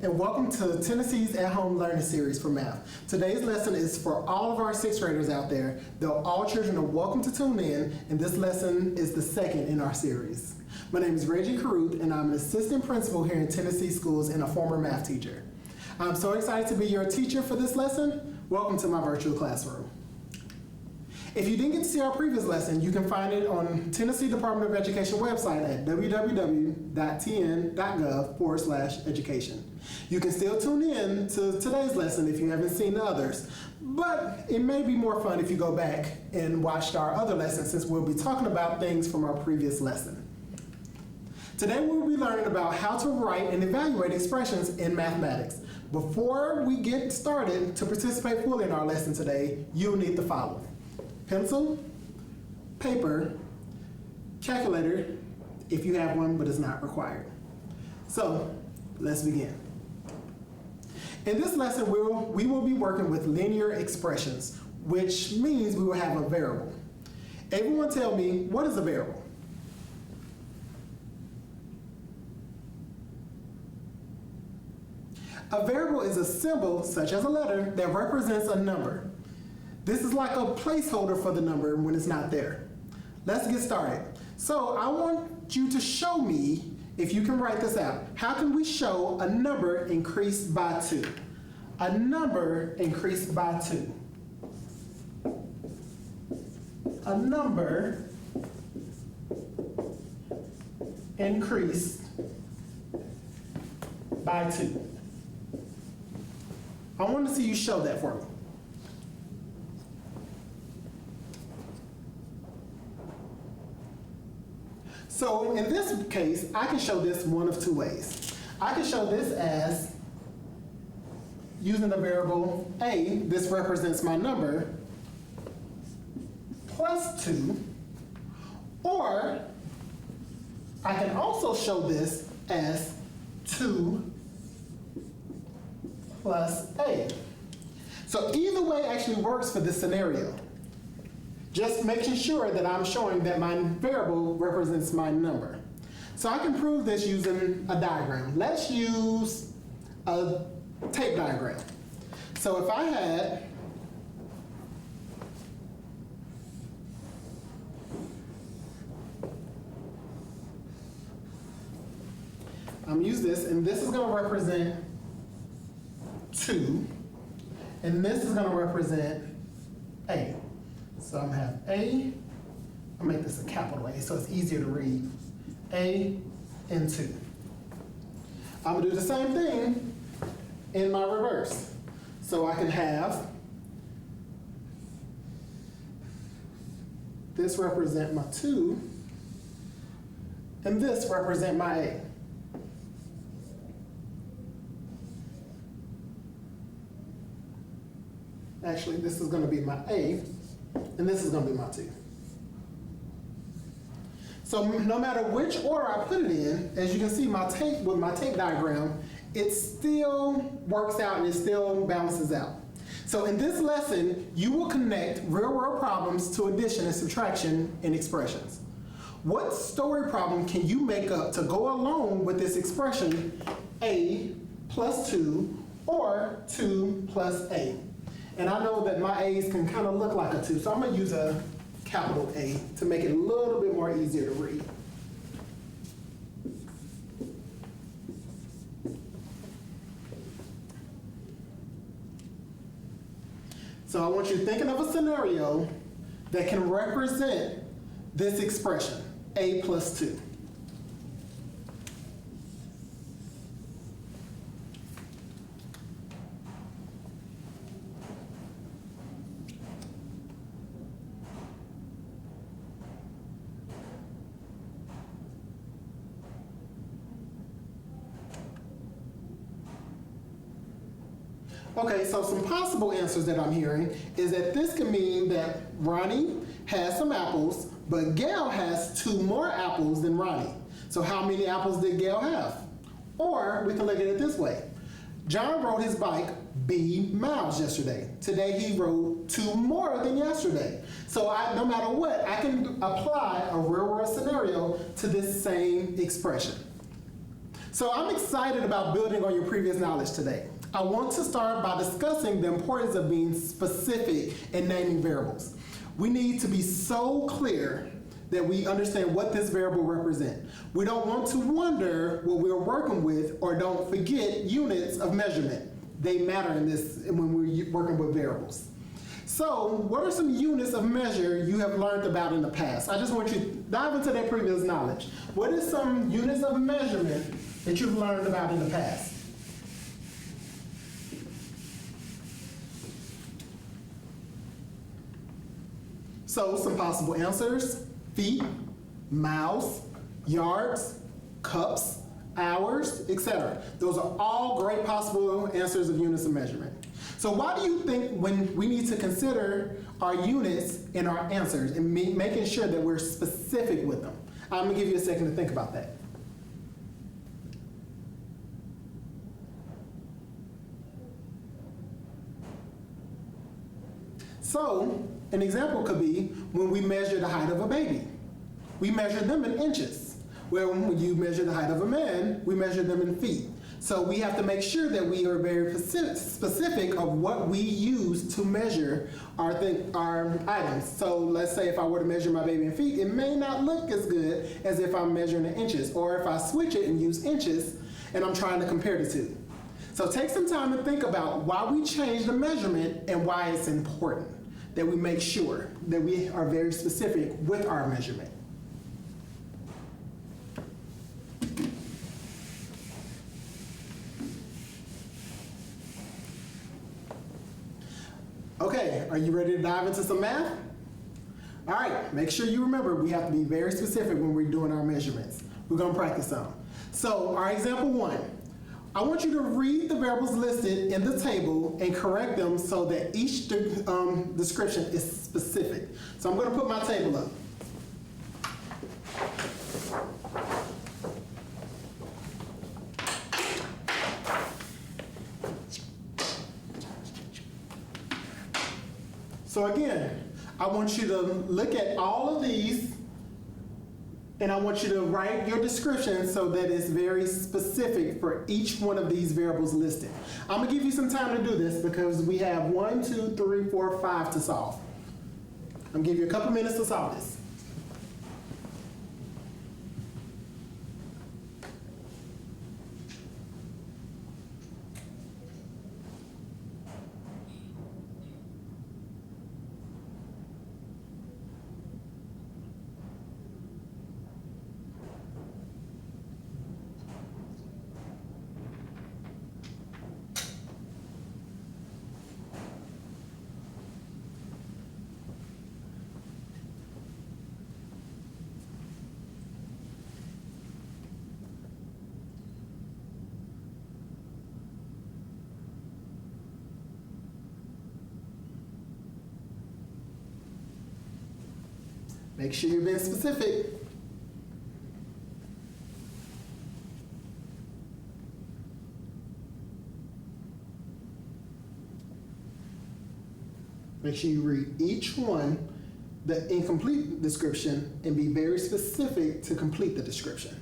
and welcome to Tennessee's At-Home Learning Series for Math. Today's lesson is for all of our sixth graders out there, though all children are welcome to tune in, and this lesson is the second in our series. My name is Reggie Caruth, and I'm an assistant principal here in Tennessee Schools and a former math teacher. I'm so excited to be your teacher for this lesson. Welcome to my virtual classroom. If you didn't get to see our previous lesson, you can find it on Tennessee Department of Education website at www.tn.gov/education. You can still tune in to today's lesson if you haven't seen the others, but it may be more fun if you go back and watch our other lessons since we'll be talking about things from our previous lesson. Today we'll be learning about how to write and evaluate expressions in mathematics. Before we get started, to participate fully in our lesson today, you'll need the following: pencil, paper, calculator, if you have one, but it's not required. So, let's begin. In this lesson, we will be working with linear expressions, which means we will have a variable. Everyone tell me, what is a variable? A variable is a symbol, such as a letter, that represents a number. This is like a placeholder for the number when it's not there. Let's get started. So I want you to show me, if you can write this out, how can we show a number increased by 2? A number increased by 2. A number increased by 2. I want to see you show that for me. So in this case, I can show this one of two ways. I can show this as using the variable a, this represents my number, plus 2, or I can also show this as 2 plus a. So either way actually works for this scenario. Just making sure that I'm showing that my variable represents my number. So I can prove this using a diagram. Let's use a tape diagram. So if I had I'm use this, and this is going to represent 2, and this is going to represent a. So I'm going to have A, I'll make this a capital A so it's easier to read, A and 2. I'm going to do the same thing in my reverse. So I can have this represent my 2, and this represent my A. Actually, this is going to be my A, and this is going to be my 2. So no matter which order I put it in, as you can see with my tape diagram, it still works out and it still balances out. So in this lesson, you will connect real-world problems to addition and subtraction in expressions. What story problem can you make up to go along with this expression, a plus 2 or 2 plus a? And I know that my A's can kind of look like a 2, so I'm going to use a capital A to make it a little bit more easier to read. So I want you thinking of a scenario that can represent this expression, A plus 2. Okay, so some possible answers that I'm hearing is that this can mean that Ronnie has some apples, but Gail has 2 more apples than Ronnie. So how many apples did Gail have? Or we can look at it this way. John rode his bike B miles yesterday. Today he rode 2 more than yesterday. So no matter what, I can apply a real world scenario to this same expression. So I'm excited about building on your previous knowledge today. I want to start by discussing the importance of being specific in naming variables. We need to be so clear that we understand what this variable represents. We don't want to wonder what we're working with, or don't forget units of measurement. They matter in this when we're working with variables. So, what are some units of measure you have learned about in the past? I just want you to dive into that previous knowledge. What is some units of measurement that you've learned about in the past? So, some possible answers: feet, miles, yards, cups, hours, etc. Those are all great possible answers of units of measurement. So why do you think when we need to consider our units in our answers and making sure that we're specific with them? I'm gonna give you a second to think about that. So, an example could be when we measure the height of a baby. We measure them in inches. Well, when you measure the height of a man, we measure them in feet. So we have to make sure that we are very specific of what we use to measure our items. So let's say if I were to measure my baby in feet, it may not look as good as if I'm measuring in inches, or if I switch it and use inches and I'm trying to compare the two. So take some time to think about why we change the measurement and why it's important that we make sure that we are very specific with our measurement. Okay, are you ready to dive into some math? All right, make sure you remember we have to be very specific when we're doing our measurements. We're gonna practice some. So our example 1, I want you to read the variables listed in the table and correct them so that each description is specific. So I'm gonna put my table up. So again, I want you to look at all of these, and I want you to write your description so that it's very specific for each one of these variables listed. I'm gonna give you some time to do this because we have 1, 2, 3, 4, 5 to solve. I'm gonna give you a couple minutes to solve this. Make sure you're being specific. Make sure you read each one, the incomplete description, and be very specific to complete the description.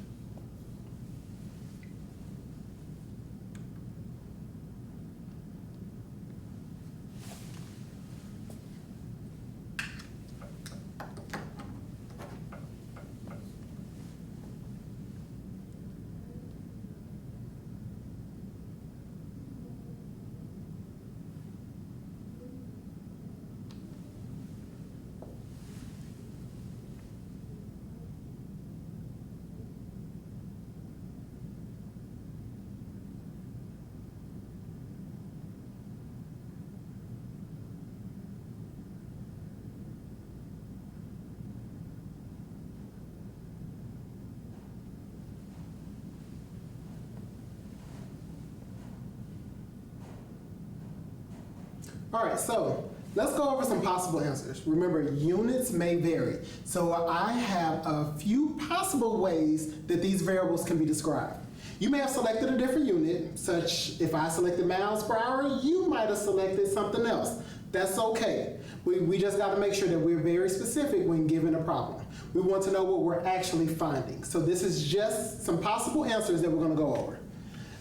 All right, so let's go over some possible answers. Remember, units may vary. So I have a few possible ways that these variables can be described. You may have selected a different unit, such if I selected miles per hour, you might have selected something else. That's okay. We just got to make sure that we're very specific when given a problem. We want to know what we're actually finding. So this is just some possible answers that we're going to go over.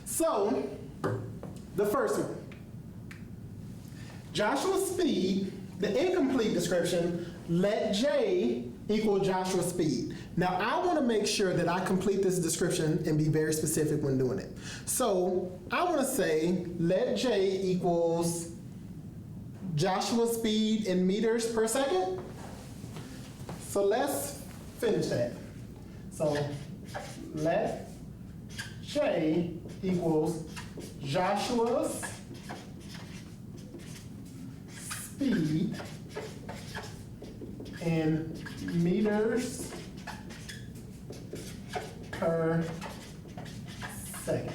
So the first one, Joshua's speed, the incomplete description, let J equal Joshua's speed. Now I want to make sure that I complete this description and be very specific when doing it. So I want to say let J equals Joshua's speed in meters per second. So let's finish that. So let J equals Joshua's speed in meters per second.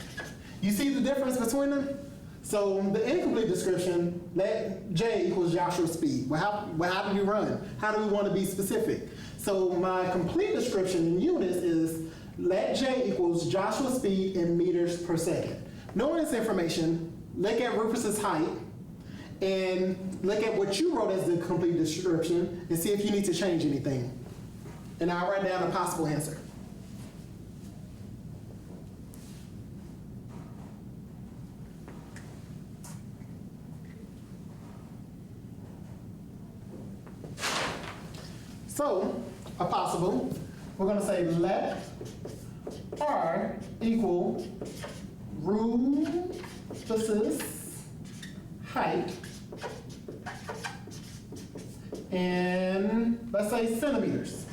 You see the difference between them? So the incomplete description, let J equals Joshua's speed. Well, how do we run? How do we want to be specific? So my complete description in units is let J equals Joshua's speed in meters per second. Knowing this information, look at Rufus's height and look at what you wrote as the complete description and see if you need to change anything. And I'll write down a possible answer. So, a possible, we're going to say let R equal Rufus's height in, let's say, centimeters.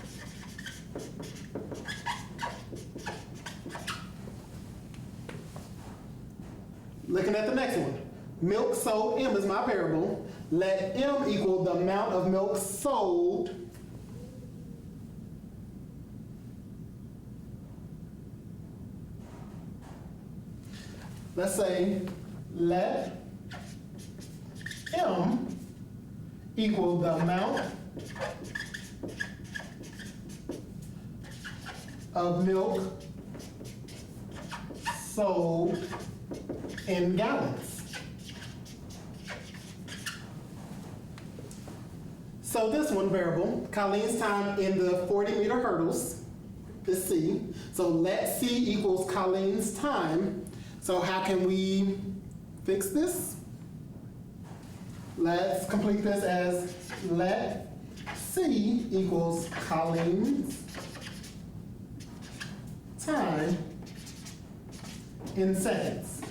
Looking at the next one, milk sold, M is my variable. Let M equal the amount of milk sold let's say let M equal the amount of milk sold in gallons. So this one variable, Colleen's time in the 40-meter hurdles is C. So let C equals Colleen's time. So how can we fix this? Let's complete this as let C equals Colleen's time in seconds.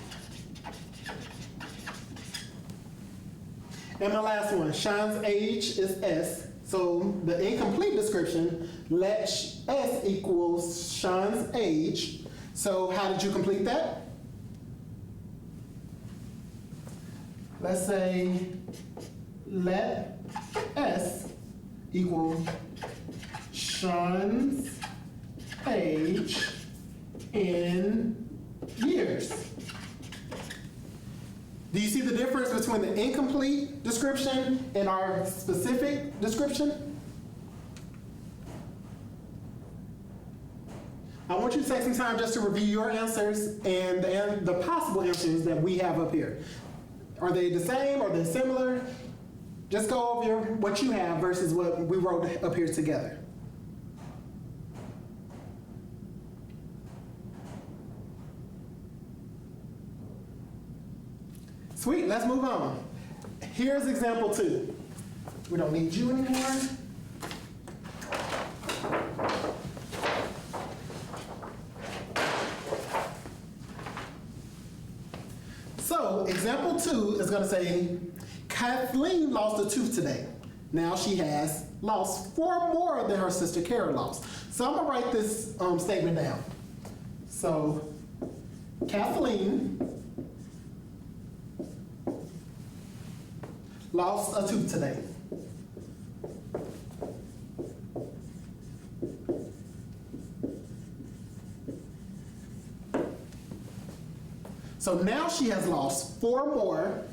And my last one, Sean's age is S. So the incomplete description, let S equals Sean's age. So how did you complete that? Let's say let S equal Sean's age in years. Do you see the difference between the incomplete description and our specific description? I want you to take some time just to review your answers and the possible answers that we have up here. Are they the same? Are they similar? Just go over what you have versus what we wrote up here together. Sweet, let's move on. Here's example 2. We don't need you anymore. So example 2 is going to say, Kathleen lost a tooth today. Now she has lost 4 more than her sister Kara lost. So I'm going to write this statement down. So Kathleen lost a tooth today. So now she has lost 4 more.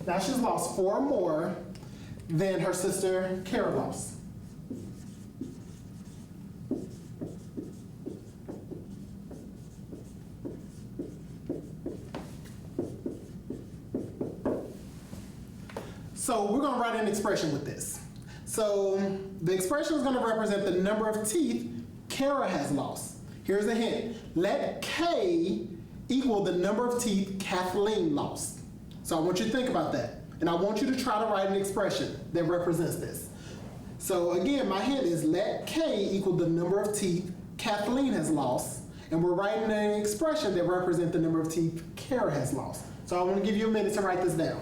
Now she's lost 4 more than her sister Kara lost. So we're gonna write an expression with this. So the expression is gonna represent the number of teeth Kara has lost. Here's a hint. Let K equal the number of teeth Kathleen lost. So I want you to think about that. And I want you to try to write an expression that represents this. So again, my hint is let K equal the number of teeth Kathleen has lost. And we're writing an expression that represents the number of teeth Kara has lost. So I want to give you a minute to write this down.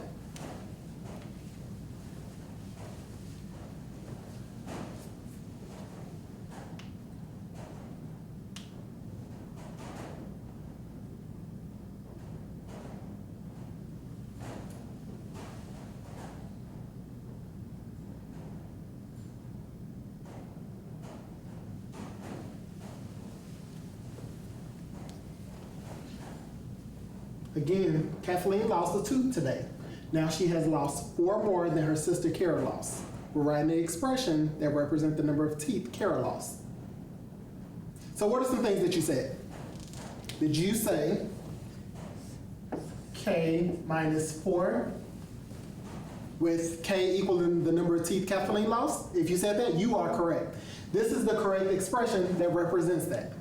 Again, Kathleen lost a tooth today. Now she has lost 4 more than her sister Kara lost. We're writing an expression that represents the number of teeth Kara lost. So what are some things that you said? Did you say K minus 4 with K equaling the number of teeth Kathleen lost? If you said that, you are correct. This is the correct expression that represents that.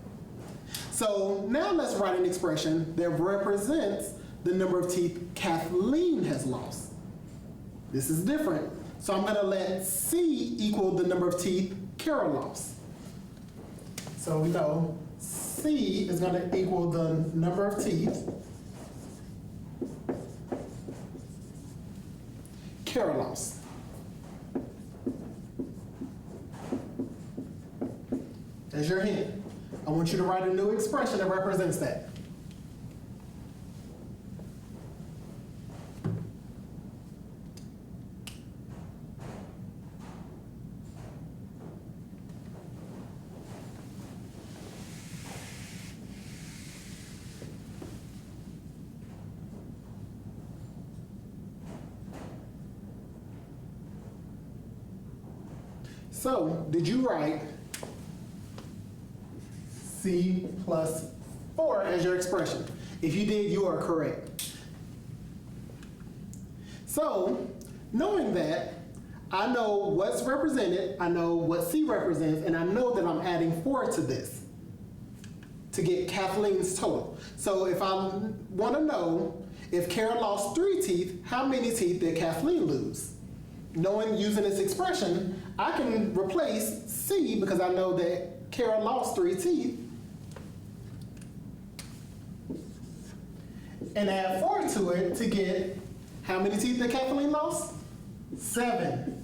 So now let's write an expression that represents the number of teeth Kathleen has lost. This is different. So I'm going to let C equal the number of teeth Kara lost. So we know C is going to equal the number of teeth Kara lost. There's your hint. I want you to write a new expression that represents that. So, did you write C plus 4 as your expression? If you did, you are correct. So, knowing that, I know what's represented, I know what C represents, and I know that I'm adding 4 to this to get Kathleen's total. So if I want to know if Kara lost 3 teeth, how many teeth did Kathleen lose? Knowing using this expression, I can replace C because I know that Kara lost 3 teeth and add 4 to it to get how many teeth that Kathleen lost? 7.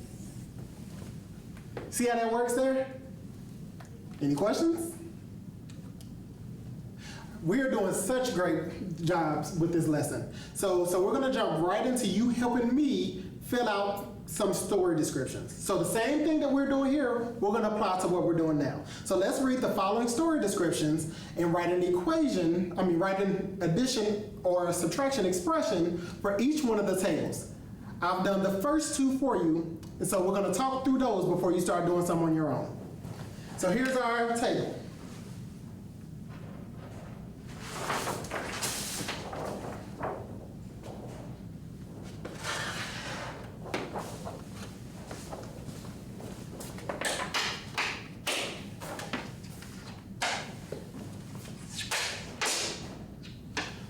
See how that works there? Any questions? We are doing such great jobs with this lesson. So we're gonna jump right into you helping me fill out some story descriptions. So the same thing that we're doing here, we're gonna apply to what we're doing now. So let's read the following story descriptions and write an write an addition or a subtraction expression for each one of the tables. I've done the first 2 for you, and so we're gonna talk through those before you start doing some on your own. So here's our table.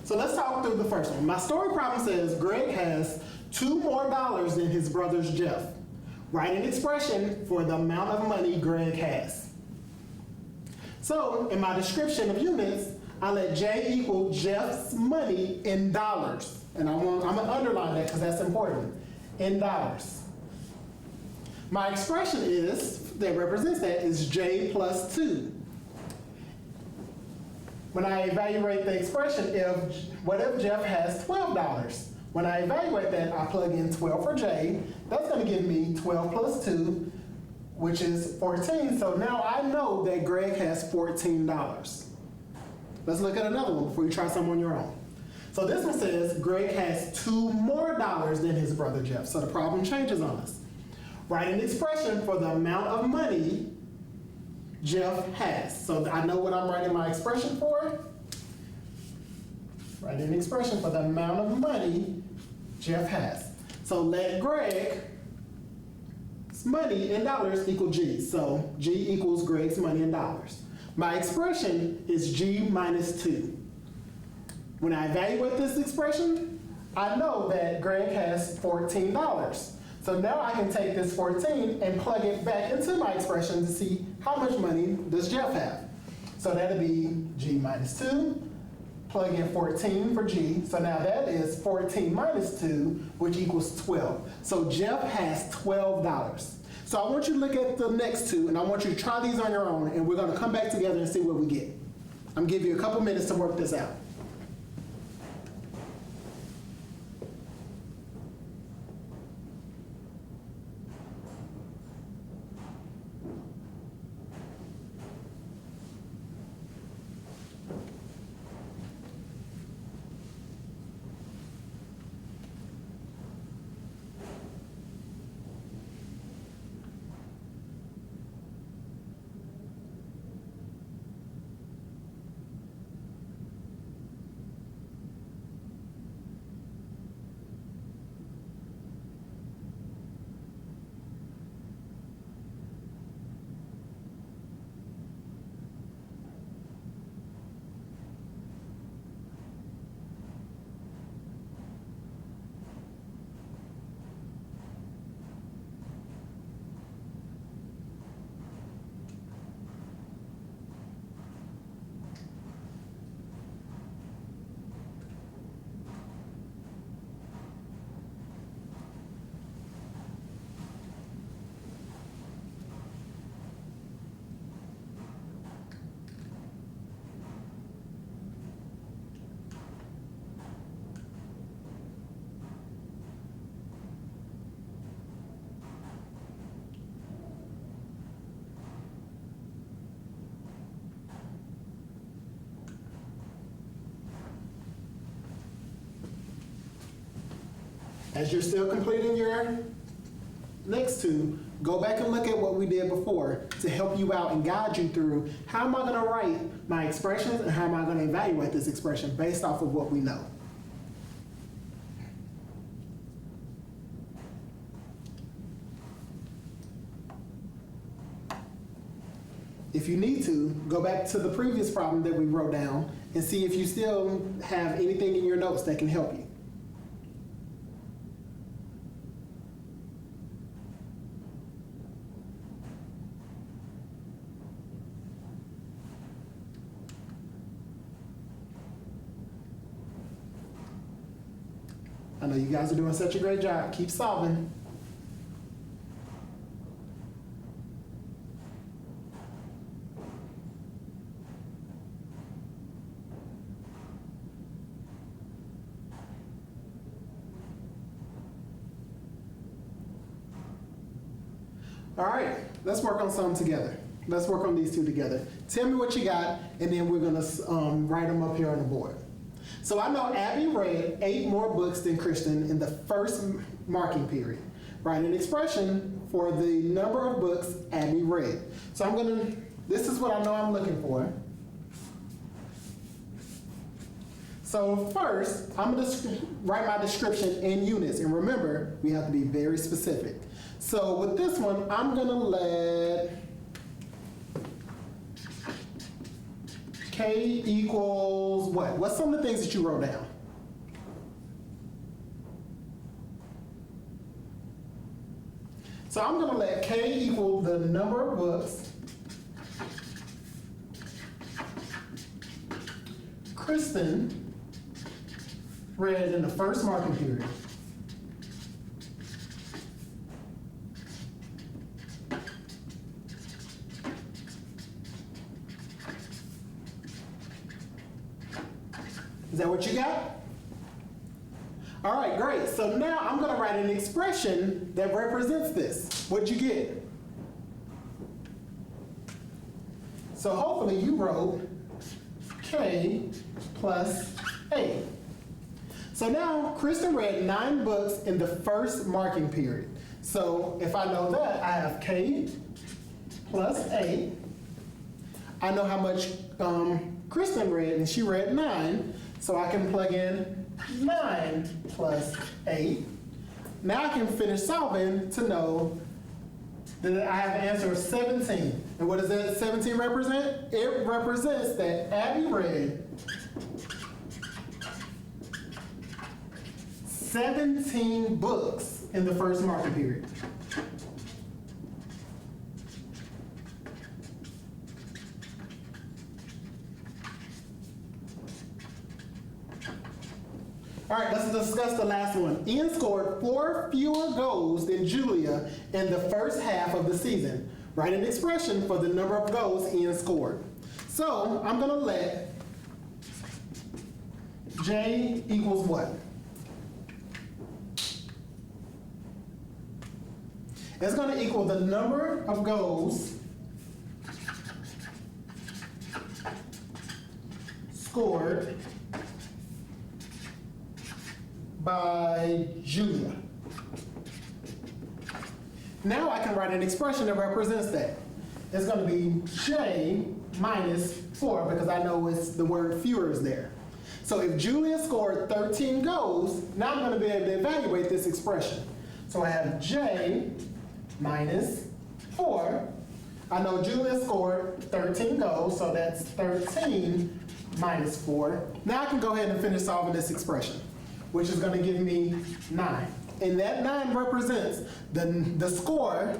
So let's talk through the first one. My story problem says Greg has $2 more than his brother's Jeff. Write an expression for the amount of money Greg has. So in my description of units, I let J equal Jeff's money in dollars. And I'm gonna underline that because that's important. In dollars. My expression that represents that is J plus 2. When I evaluate the expression, what if Jeff has $12? When I evaluate that, I plug in 12 for J. That's going to give me 12 plus 2, which is 14. So now I know that Greg has $14. Let's look at another one before you try some on your own. So this one says Greg has $2 more than his brother Jeff. So the problem changes on us. Write an expression for the amount of money Jeff has. So I know what I'm writing my expression for. Write an expression for the amount of money Jeff has. So let Greg money in dollars equal G. So G equals Greg's money in dollars. My expression is G minus 2. When I evaluate this expression, I know that Greg has $14. So now I can take this 14 and plug it back into my expression to see how much money does Jeff have. So that'll be G minus 2, plug in 14 for G. So now that is 14 minus 2, which equals 12. So Jeff has $12. So I want you to look at the next two, and I want you to try these on your own, and we're going to come back together and see what we get. I'm going to give you a couple minutes to work this out. As you're still completing your next two, go back and look at what we did before to help you out and guide you through how am I going to write my expressions and how am I going to evaluate this expression based off of what we know. If you need to, go back to the previous problem that we wrote down and see if you still have anything in your notes that can help you. I know you guys are doing such a great job. Keep solving. All right, let's work on some together. Let's work on these two together. Tell me what you got, and then we're gonna write them up here on the board. So I know Abby read 8 more books than Kristen in the first marking period. Write an expression for the number of books Abby read. So this is what I know I'm looking for. So first, I'm gonna write my description in units. And remember, we have to be very specific. So with this one, I'm gonna let K equals what? What's some of the things that you wrote down? So I'm gonna let K equal the number of books Kristen read in the first marking period. Is that what you got? All right, great. So now I'm going to write an expression that represents this. What'd you get? So hopefully you wrote K plus 8. So now Kristen read 9 books in the first marking period. So if I know that, I have K plus 8. I know how much Kristen read, and she read 9. So I can plug in 9 plus 8. Now I can finish solving to know Then I have an answer of 17. And what does that 17 represent? It represents that Abby read 17 books in the first marking period. All right, let's discuss the last one. Ian scored 4 fewer goals than Julia in the first half of the season. Write an expression for the number of goals Ian scored. So I'm gonna let J equals what? It's gonna equal the number of goals scored by Julia. Now I can write an expression that represents that. It's going to be J minus 4 because I know it's the word fewer is there. So if Julia scored 13 goals, now I'm going to be able to evaluate this expression. So I have J minus 4. I know Julia scored 13 goals, so that's 13 minus 4. Now I can go ahead and finish solving this expression, which is going to give me 9. And that 9 represents the score,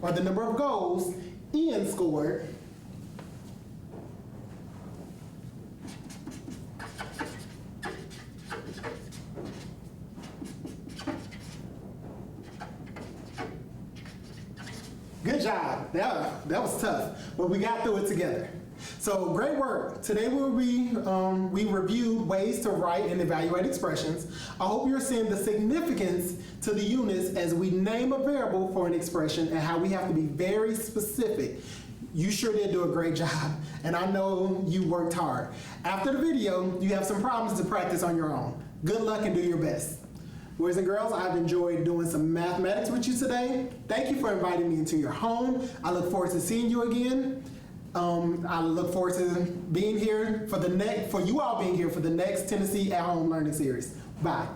or the number of goals Ian scored Good job. That was tough, but we got through it together. So great work. Today we reviewed ways to write and evaluate expressions. I hope you're seeing the significance to the units as we name a variable for an expression and how we have to be very specific. You sure did do a great job, and I know you worked hard. After the video, you have some problems to practice on your own. Good luck and do your best. Boys and girls, I've enjoyed doing some mathematics with you today. Thank you for inviting me into your home. I look forward to seeing you again. I look forward to being here for you all being here for the next Tennessee at Home Learning Series. Bye.